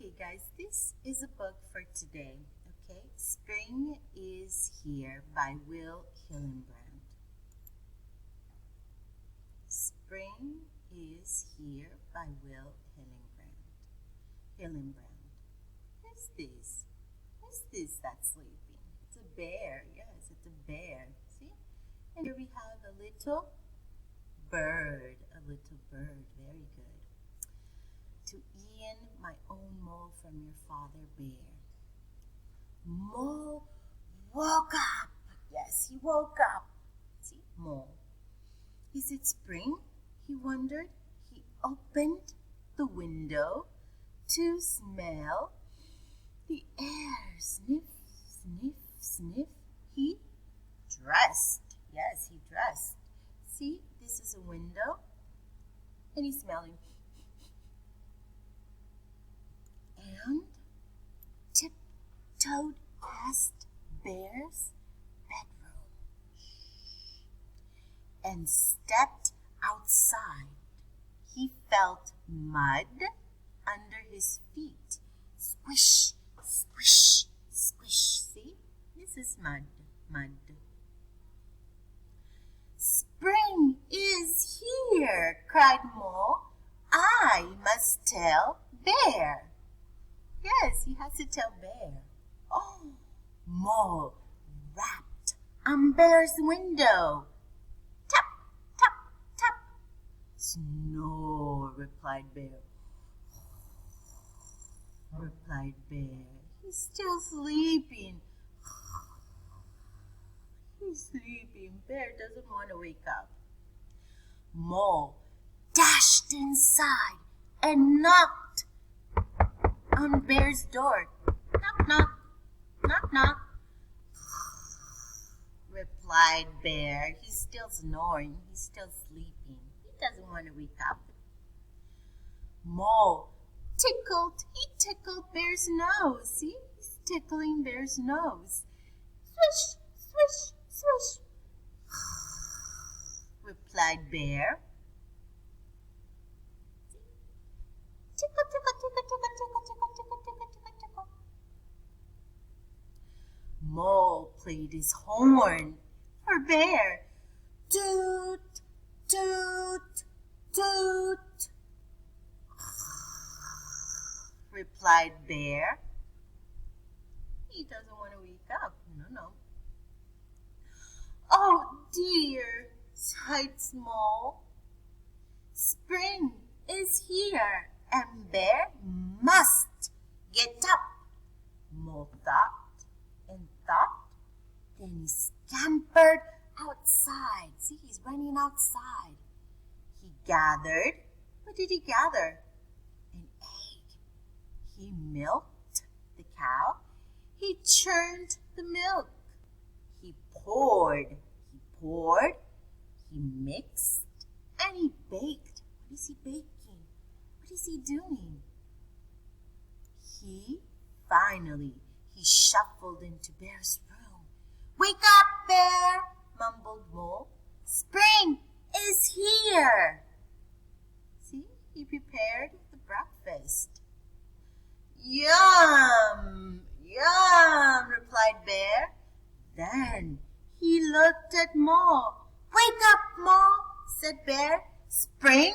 Okay, guys, this is a book for today. Okay, Spring is Here by Hillenbrand. Spring is Here by Hillenbrand. Hillenbrand. Who's this? Who's this that's sleeping? It's a bear. Yes, it's a bear. See? And here we have a little bird. A little bird. Very good. To Ian, my own mole from your father bear. Mole woke up. Yes, he woke up. See, mole. Is it spring? He wondered. He opened the window to smell the air. Sniff, sniff, sniff. He dressed. Yes, he dressed. See, this is a window. And he's smelling. And tiptoed past Bear's bedroom and stepped outside. He felt mud under his feet. Squish, squish, squish. See? This is mud, mud. Spring is here, cried Mole. I must tell Bear. Yes, he has to tell Bear. Oh, Mole rapped on Bear's window. Tap, tap, tap. Snore, replied Bear. Replied Bear. He's still sleeping. He's sleeping. Bear doesn't want to wake up. Mole dashed inside and knocked on Bear's door. Knock, knock, knock, knock, replied Bear. He's still snoring. He's still sleeping. He doesn't want to wake up. Mole tickled Bear's nose. See? He's tickling Bear's nose. Swish, swish, swish, replied Bear. Tickle, tickle, tickle, tickle, tickle, tickle, tickle, tickle, tickle, tickle. Mole played his horn for Bear. Toot, toot, toot, replied Bear. He doesn't want to wake up. No. Oh dear, sighed Mole. Spring is here. And Bear must get up. Mole thought and thought. Then he scampered outside. See, he's running outside. He gathered. What did he gather? An egg. He milked the cow. He churned the milk. He poured. He mixed. And he baked. What is he baking? What is he doing? He shuffled into Bear's room. Wake up, Bear, mumbled Mole. Spring is here. See, he prepared the breakfast. Yum, yum, replied Bear. Then he looked at Mole. Wake up, Mole, said Bear. Spring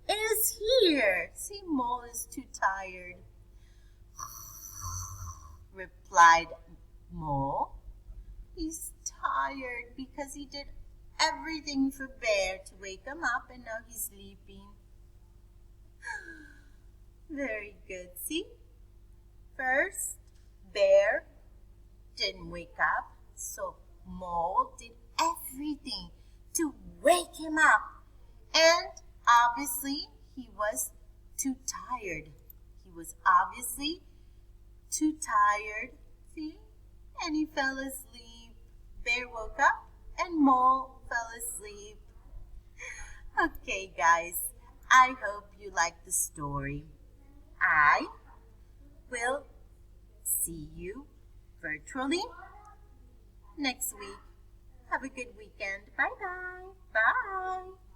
is here. See, Mole is too tired, replied Mole. He's tired because he did everything for Bear to wake him up and now he's sleeping. Very good. See? First, Bear didn't wake up, so Mole did everything to wake him up. And obviously, he was too tired. He was obviously too tired, see? And he fell asleep. Bear woke up and Mole fell asleep. Okay, guys, I hope you liked the story. I will see you virtually next week. Have a good weekend. Bye-bye. Bye.